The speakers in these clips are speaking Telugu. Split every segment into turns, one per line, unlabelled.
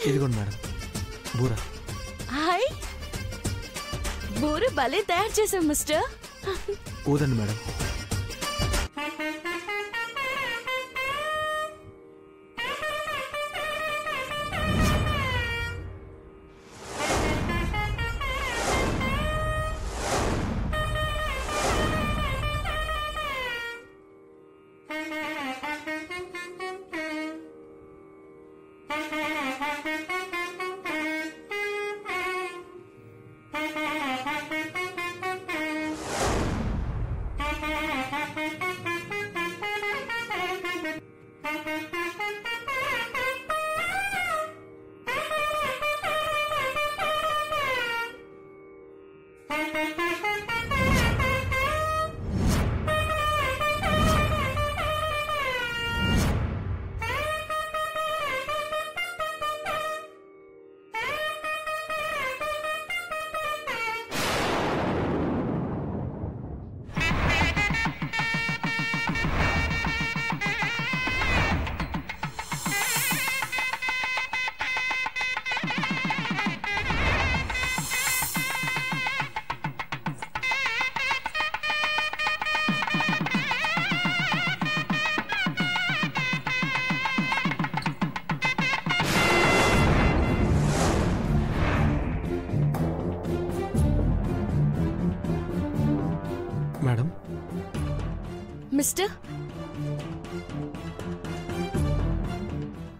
ఇదిగోండి మేడం బూరా.
హాయ్, బూరు భలే తయారు చేసాం మిస్టర్.
ఊదండి మేడం. మేడం.
మిస్టర్,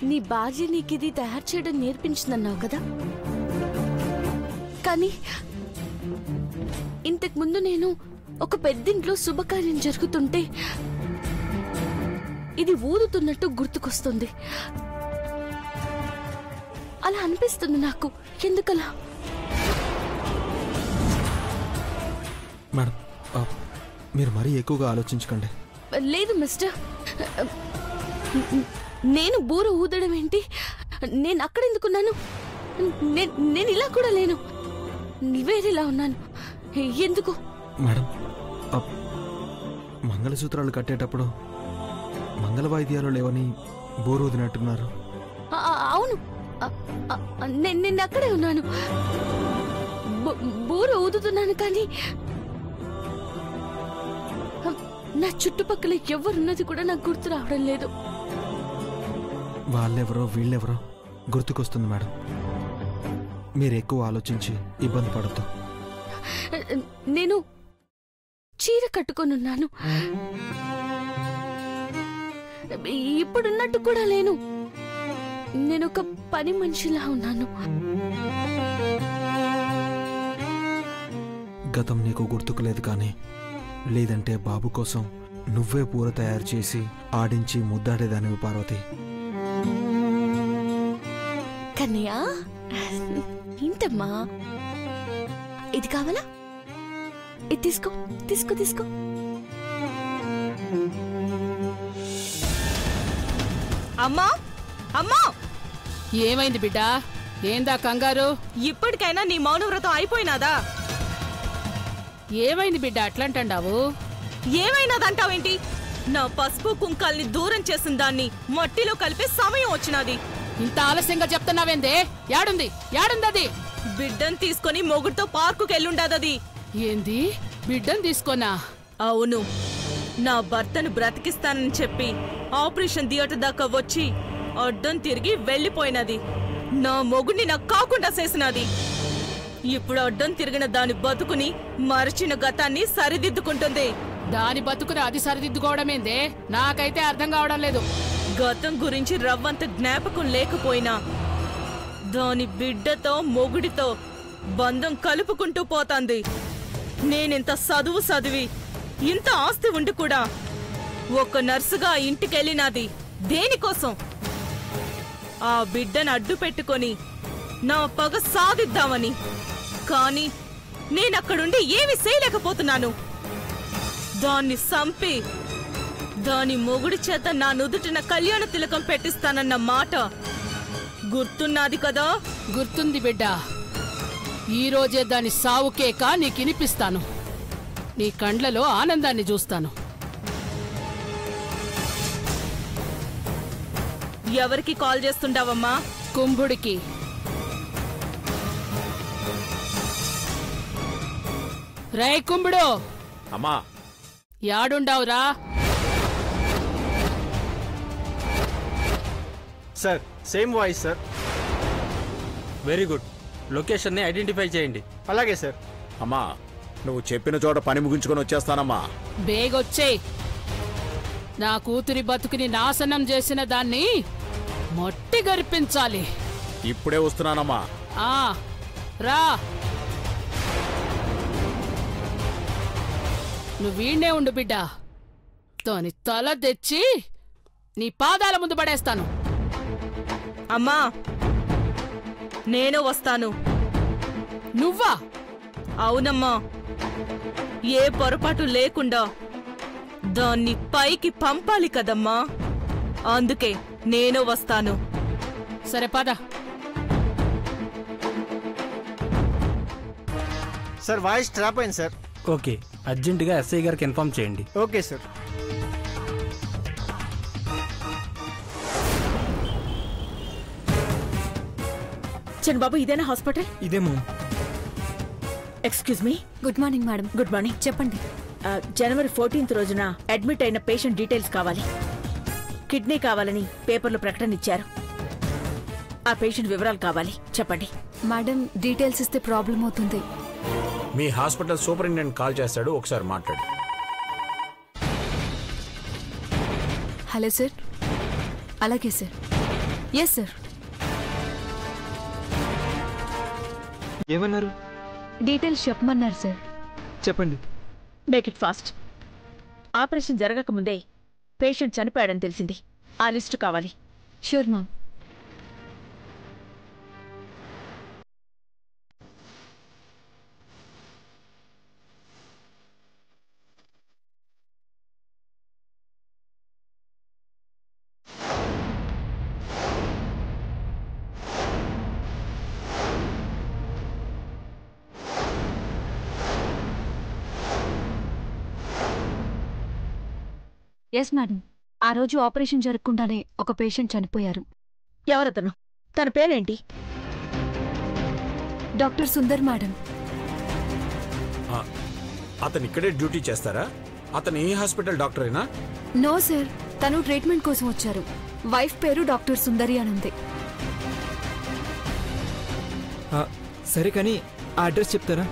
నీ భార్య నీకిది తయారు చేయడం నేర్పించిందన్నావు కదా, కానీ ఇంతకు ముందు నేను ఒక పెద్దింట్లో శుభకార్యం జరుగుతుంటే ఇది ఊదుతున్నట్టు గుర్తుకొస్తుంది. అలా అనిపిస్తుంది నాకు. ఎందుకలా?
మేడం మీరు మరీ ఎక్కువగా ఆలోచించకండి.
లేదు మిస్టర్, నేను బూరు ఊదడం ఏంటి? నేను అక్కడెందుకున్నాను? నేను ఇలా కూడా లేను, వేరేలా ఉన్నాను. ఎందుకు?
మేడం మంగళసూత్రాలు కట్టేటప్పుడు మంగళ వాయిద్యాలు లేవని బోరు ఊదినట్టున్నారు.
అవును, నేను అక్కడే ఉన్నాను, బూరు ఊదుతున్నాను. కానీ నా చుట్టుపక్కల ఎవరున్నది కూడా నాకు గుర్తు రావడం లేదు.
వాళ్ళెవరో వీళ్ళెవరో గుర్తుకొస్తుంది మేడం. మీరు ఎక్కువ ఆలోచించి ఇబ్బంది పడద్దు.
నేను చీర కట్టుకొనున్నాను, ఇప్పుడున్నట్టు కూడా లేను. నేను ఒక పని మనిషిలా ఉన్నాను.
గతం నీకు గుర్తుకు లేదు, కానీ లేదంటే బాబు కోసం నువ్వే పూర తయారు చేసి ఆడించి ముద్దాడేదానివి పార్వతి.
కన్నయ్య, ఏంటమ్మా ఇది కావాలా? ఇది తీసుకో తీసుకో తీసుకో.
అమ్మా అమ్మా,
ఏమైంది బిడ్డ? ఏందా కంగారు?
ఇప్పటికైనా నీ మౌనవ్రతం అయిపోయినాదా?
ఏమైంది బిడ్డ అట్లంటావు?
ఏమైనాదంటావేంటి? నా పసుపు కుంకాల్ని దూరం చేసిన దాన్ని మట్టిలో కలిపే సమయం వచ్చినది.
ఇంత ఆలస్యంగా చెప్తున్నావేందే? యాడుంది అది?
బిడ్డను తీసుకుని మొగుడితో పార్కుకి వెళ్ళుండదది.
ఏంది? బిడ్డను తీసుకోనా?
అవును, నా భర్తను బ్రతికిస్తానని చెప్పి ఆపరేషన్ థియేటర్ దాకా వచ్చి అడ్డం తిరిగి వెళ్లిపోయినది. నా మొగుడిని నాకు కాకుండా చేసినది. ఇప్పుడు అడ్డం తిరిగిన దాని బతుకుని మరచిన గతాన్ని సరిదిద్దుకుంటుంది.
దాని బతుకుని అది సరిదిద్దుకోవడమేందే? నాకైతే అర్థం కావడం లేదు.
గతం గురించి రవ్వంత జ్ఞాపకం లేకపోయినా దాని బిడ్డతో మొగుడితో బంధం కలుపుకుంటూ పోతాంది. నేనింత చదివి ఇంత ఆస్తి ఉండి కూడా ఒక నర్సుగా ఇంటికెళ్ళినది దేనికోసం? ఆ బిడ్డను అడ్డు పెట్టుకొని నా పగ సాధిద్దామని. కాని నేనక్కడుండి ఏమి చేయలేకపోతున్నాను. దాన్ని సంపి దాని మొగుడి చేత నా నుదుటిన కళ్యాణ తిలకం పెట్టిస్తానన్న మాట గుర్తున్నది కదా?
గుర్తుంది బిడ్డ. ఈ రోజే దాని సావుకేక నీకినిపిస్తాను. నీ కండ్లలో ఆనందాన్ని చూస్తాను.
ఎవరికి కాల్ చేస్తుంటావమ్మా?
కుంభుడికి. రే కుంభుడు,
అమ్మా
యాడుండావురా?
Sir same voice sir.
Very good. లొకేషన్ని ఐడెంటిఫై చేయండి.
అలాగే సార్.
అమ్మా నువ్వు చెప్పిన చోట పని ముగించుకొని వచ్చేస్తానమ్మా.
బేగొచ్చేయ్. నా కూతురి బతుకుని నాశనం చేసిన దాన్ని మట్టి గరిపించాలి.
ఇప్పుడే వస్తున్నానమ్మా.
ఆ రా. నువ్వు వీణ్ణే ఉండు బిడ్డ. దాని తల తెచ్చి నీ పాదాల ముందు పడేస్తాను.
అమ్మా నేను వస్తాను.
నువ్వా?
అవునమ్మా. ఏ పొరపాటు లేకుండా దాన్ని పైకి పంపాలి కదమ్మా, అందుకే నేను వస్తాను.
సరే పద.
సార్ వాయిస్ ట్రాప్ అయింది సార్.
ఓకే, అర్జెంటుగా ఎస్ఐ గారికి ఇన్ఫార్మ్ చేయండి.
Okay sir.
బాబు ఇదేనా హాస్పిటల్?
ఇదేమో.
Excuse me.
Good morning madam.
Good morning.
చెప్పండి.
జనవరి 14th రోజున అడ్మిట్ అయిన పేషెంట్ డీటెయిల్స్ కావాలి. కిడ్నీ కావాలని పేపర్లో ప్రకటన ఇచ్చారు. ఆ పేషెంట్ వివరాలు కావాలి. చెప్పండి.
మేడం డీటెయిల్స్ ఇస్తే ప్రాబ్లం అవుతుంది.
మీ హాస్పిటల్ సూపరింటెండెంట్ కాల్ చేస్తాడు, ఒకసారి మాట్లాడు.
Hello sir. అలాగే సార్. Yes sir.
ఏమన్నారు?
డీటెయిల్స్ చెప్పమన్నారు సార్.
చెప్పండి.
Make it fast. ఆపరేషన్ జరగక ముందే పేషెంట్ చనిపోయాడని తెలిసింది. ఆ లిస్టు కావాలి.
Sure ma'am. Yes madam. ఆ రోజు ఆపరేషన్ జరగకుండానే ఒక పేషెంట్ చనిపోయారు.
ఎవరతను? తన పేరేంటి?
Doctor Sundar madam.
అతను ఇక్కడే డ్యూటీ చేస్తారా? అతను ఈ హాస్పిటల్ డాక్టరేనా?
నో సార్, తను ట్రీట్మెంట్ కోసం వచ్చారు. వైఫ్ పేరు డాక్టర్ సుందరి అని ఉంది.
సరే కానీ ఆ అడ్రస్ చెప్తారా?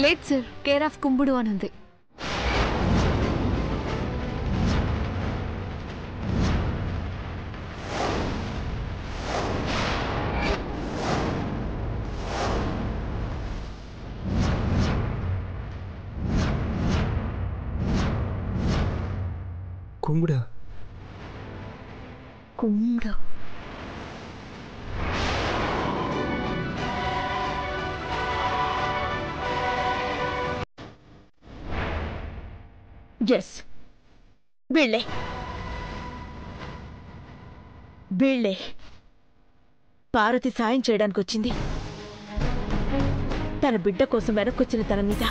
లేదు సార్, కేర్ ఆఫ్ కుంభుడు అని ఉంది.
కుంభుడా?
కుంభుడు.
ఎస్, వీళ్ళే. పార్వతి సాయం చేయడానికి వచ్చింది. తన బిడ్డ కోసం వెనక్కొచ్చిన తన మీద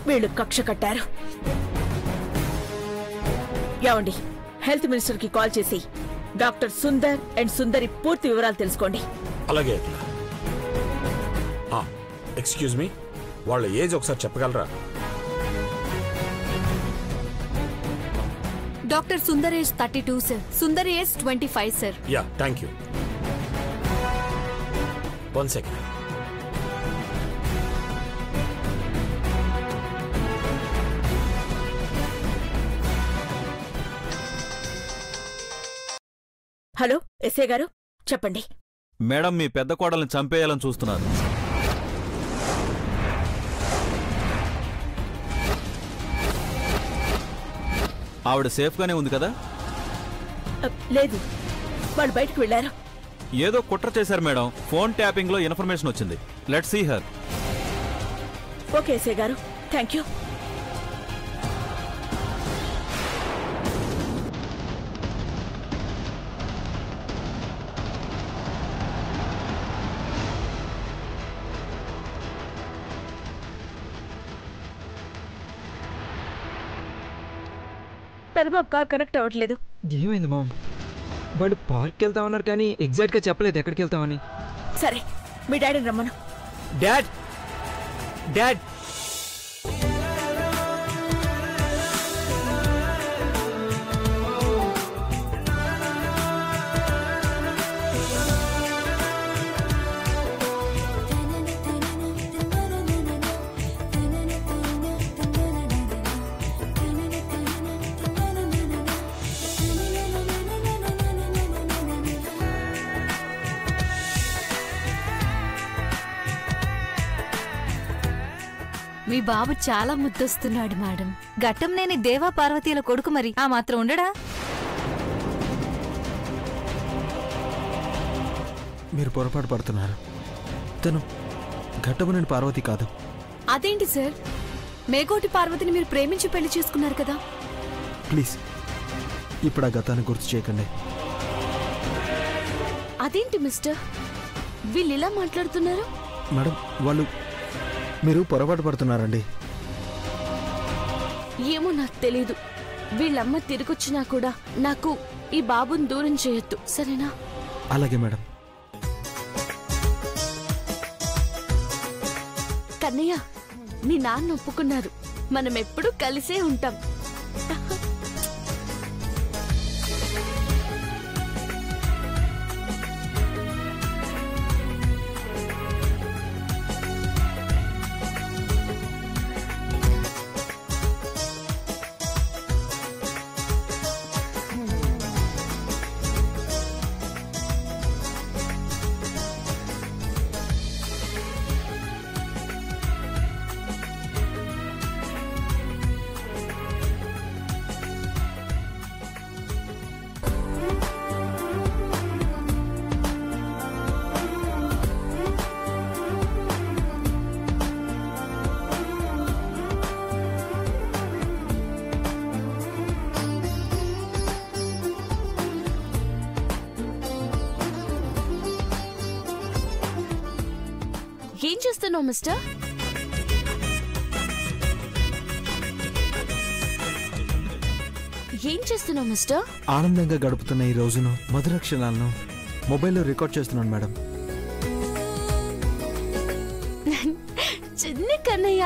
వీళ్ళు కక్ష కట్టారు. ఏమండి, హెల్త్ మినిస్టర్కి కాల్ చేసి డాక్టర్ సుందర్ అండ్ సుందరి పూర్తి వివరాలు తెలుసుకోండి.
అలాగే. ఎక్స్క్యూజ్ మీ, వాళ్ళ ఏజ్ ఒకసారి చెప్పగలరా?
Doctor Sundar age 32 sir. Sundari age 25 sir.
Yeah, thank you. 1 second.
Hello SI గారు, చెప్పండి.
మేడం, మీ పెద్ద కోడల్ని చంపేయాలని చూస్తున్నారు. ఆవిడ సేఫ్గానే ఉంది కదా?
లేదు, వాళ్ళు బయటకు వెళ్ళారు.
ఏదో కుట్ర చేశారు మేడం. ఫోన్ ట్యాపింగ్లో ఇన్ఫర్మేషన్ వచ్చింది. Let's see her.
Okay SI గారు, thank you. Pedababu car connect అవ్వట్లేదు.
ఏమైంది మామ్? వాళ్ళు పార్క్కి వెళ్తామన్నారు కానీ ఎగ్జాక్ట్గా చెప్పలేదు ఎక్కడికి వెళ్తామని.
సరే మీ డాడీని రమ్మను.
డాడ్ డాడ్
మీ బాబు చాలా ముద్దొస్తున్నాడు మేడం.
ఘట్టం నేని దేవా పార్వతీల కొడుకు, మరి ఆ మాత్రం ఉండడా?
మీరు పొరపాటు పడుతున్నారు. తను ఘట్టమనేని పార్వతి కాదు.
అదేంటి సార్, మేగోటి పార్వతిని మీరు ప్రేమించి పెళ్లి చేసుకున్నారు కదా.
ప్లీజ్ ఇప్పుడు ఆ గతాన్ని గుర్తు చేయకండి.
అదేంటి మిస్టర్, వీళ్ళు ఇలా మాట్లాడుతున్నారు?
మేడం వాళ్ళు మీరు పొరపాటు పడుతున్నారండి.
ఏమో నాకు తెలీదు. వీళ్ళమ్మ తిరిగొచ్చినా కూడా నాకు ఈ బాబుని దూరం చేయొద్దు, సరేనా?
అలాగే మేడం.
కన్నయ్య, మీ నాన్న ఒప్పుకున్నారు. మనం ఎప్పుడూ కలిసే ఉంటాం. ఏం చేస్తున్నావు మిస్టర్? ఏం చేస్తున్నావు మిస్టర్?
ఆనందంగా గడుపుతున్న ఈ రోజును, మధుర క్షణాలను మొబైల్లో రికార్డ్ చేస్తున్నాను మేడం.
చిన్న కన్నయ్య.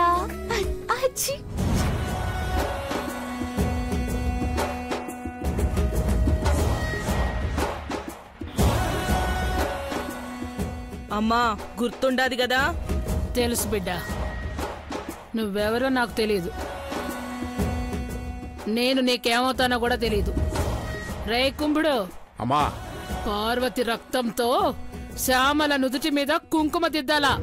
అచ్చి.
అమ్మా గుర్తుండాది కదా?
తెలుసు బిడ్డ, నువ్వెవరో నాకు తెలీదు. నేను నీకేమవుతానో కూడా తెలీదు. రే కుంభుడు,
అమ్మా
పార్వతి రక్తంతో శ్యామల నుదుటి మీద కుంకుమ దిద్దాలా?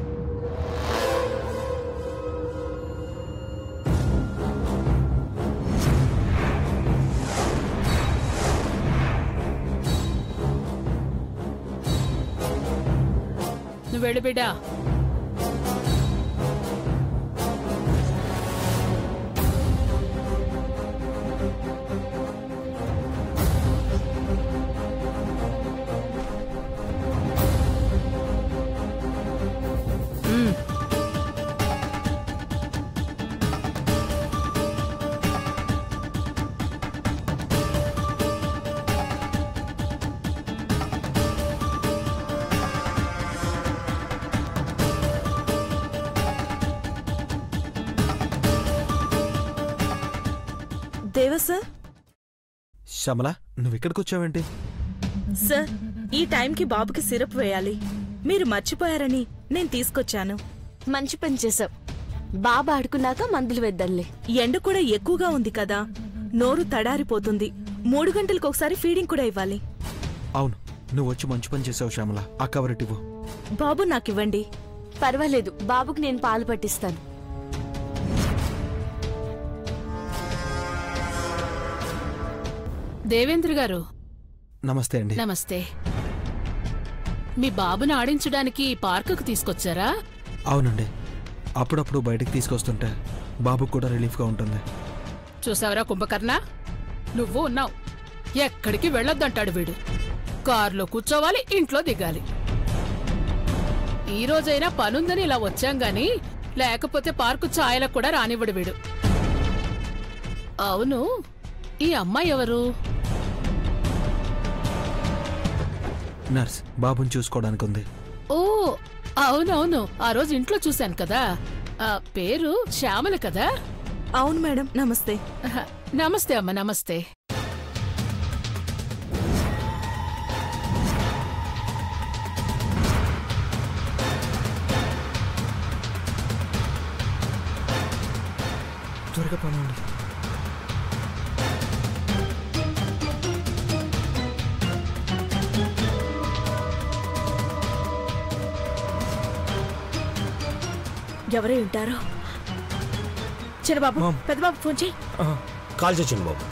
నువ్వు వెళ్ళు బిడ్డా.
దేవా సార్.
శ్యామల, నువ్వు ఇక్కడికి వచ్చావేంటి?
సార్, ఈ టైంకి బాబుకి సిరప్ వేయాలి. మీరు మర్చిపోయారని నేను తీసుకొచ్చాను.
మంచి పని చేసావు. బాబు ఆడుకున్నాక మందులు వేద్దాంలే.
ఎండ కూడా ఎక్కువగా ఉంది కదా, నోరు తడారిపోతుంది. 3 గంటలకు ఒకసారి ఫీడింగ్ కూడా ఇవ్వాలి.
అవును, నువ్వు వచ్చి మంచి పని చేసావు శ్యామల. ఆ కవర్ ఇవ్వు.
బాబు నాకివ్వండి.
పర్వాలేదు, బాబుకి నేను పాలు పట్టిస్తాను.
దేవేంద్ర గారు
నమస్తే అండి.
నమస్తే. మీ బాబుని ఆడించడానికి పార్కుకు తీసుకొచ్చారా?
అవునండి, అప్పుడప్పుడు బయటకు తీసుకొస్తుంటే బాబుకు కూడా రిలీఫ్గా ఉంటుంది.
చూసావరా కుంభకర్ణ, నువ్వు ఉన్నావు. ఎక్కడికి వెళ్ళొద్దంటాడు వీడు. కారులో కూర్చోవాలి, ఇంట్లో దిగాలి. ఈ రోజైనా పనుందని ఇలా వచ్చాం గాని, లేకపోతే పార్కు ఛాయలకు కూడా రానివ్వడు వీడు. అవును, ఈ అమ్మాయి ఎవరు?
నర్స్, బాబుని చూసుకోవడానికి ఉంది.
ఓ అవునవును, ఆ రోజు ఇంట్లో చూశాను కదా. ఆ పేరు శ్యామల కదా?
అవును మేడం. నమస్తే.
నమస్తే అమ్మ. నమస్తే.
త్వరగా పనండి.
ఎవరై ఉంటారో. చిన్నబాబు, పెద్దబాబు ఫోన్ చేయి.
కాల్ చేయి చిన్నబాబు.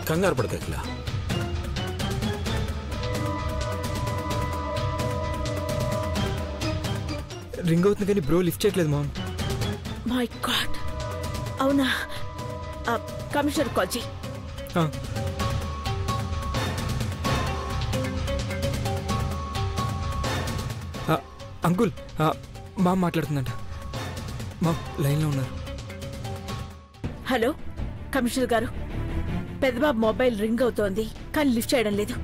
కంగారు పడక అఖిల.
రింగ్ అవుతుంది కానీ బ్రో లిఫ్ట్ చేయట్లేదు మామ్.
My God. అవునా? కమిషనర్ కాల్ చేయి.
అంకుల్, మామ్ మాట్లాడుతుందంట. మామ్ లైన్లో ఉన్నారు.
హలో కమిషనర్ గారు, పెద్దబాబు మొబైల్ రింగ్ అవుతోంది కానీ లిఫ్ట్ చేయడం లేదు.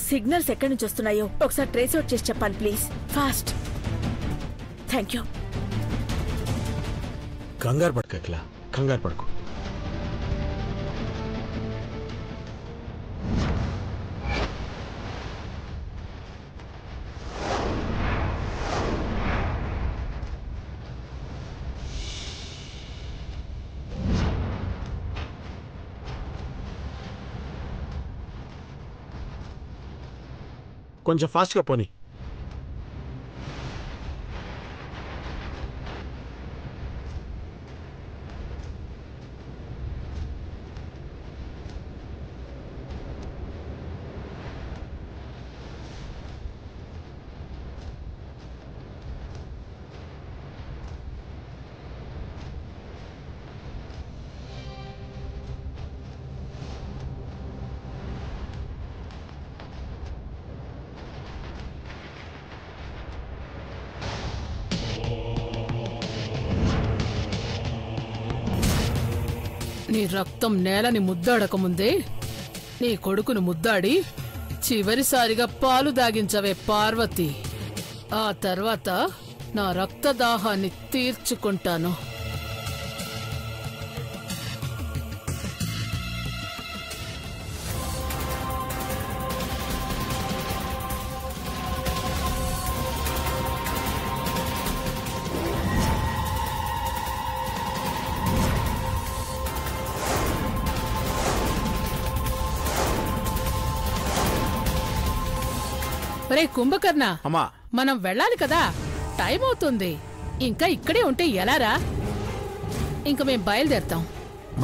సిగ్నల్స్ ఎక్కడి నుంచి వస్తున్నాయో ఒకసారి ట్రేస్ అవుట్ చేసి చెప్పాలి ప్లీజ్, ఫాస్ట్. Thank you.
కంగారు పడక అఖిల, కంగారు పడకు. కొంచెం ఫాస్ట్గా పోనీ.
నీ రక్తం నేలని ముద్దాడకముందే నీ కొడుకును ముద్దాడి చివరిసారిగా పాలు దాగించవే పార్వతి. ఆ తర్వాత నా రక్తదాహాన్ని తీర్చుకుంటాను. రే కుంభకర్ణ,
అమ్మా
మనం వెళ్ళాలి కదా, టైం అవుతుంది. ఇంకా ఇక్కడే ఉంటే ఎలారా? ఇంక మేం బయలుదేరతాం.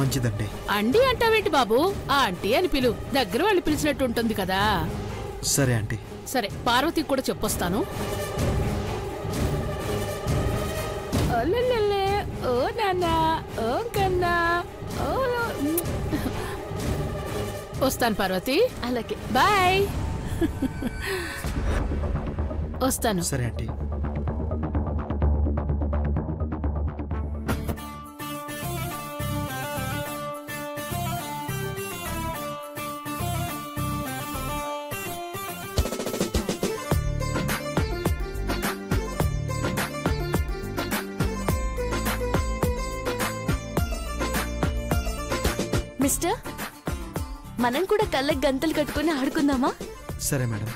మంచిదండి.
అండి అంటావేంటి బాబు? ఆ ఆంటీ అని పిలు, దగ్గర వాళ్ళు పిలిచినట్టు ఉంటుంది కదా.
సరే ఆంటీ.
సరే, పార్వతికి కూడా చెప్పొస్తాను. ఓ నాన్న, ఓ కన్నా, వస్తాను పార్వతి.
అలాగే,
బాయ్. వస్తాను.
సరే ఆంటీ.
మిస్టర్, మనం కూడా కళ్ళకి గంతలు కట్టుకుని ఆడుకుందామా?
సరే మేడం.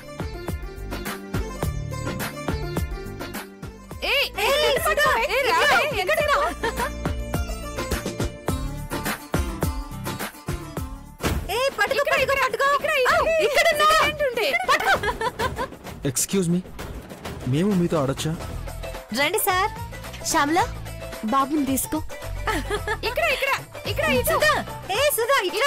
ఎక్స్క్యూజ్ మీ, మేము మీతో ఆడొచ్చా?
రండి సార్.
శ్యామల, బాబుని తీసుకో.
ఇక్కడ ఇక్కడ ఇక్కడ సుధా, ఏ సుధా, ఇక్కడ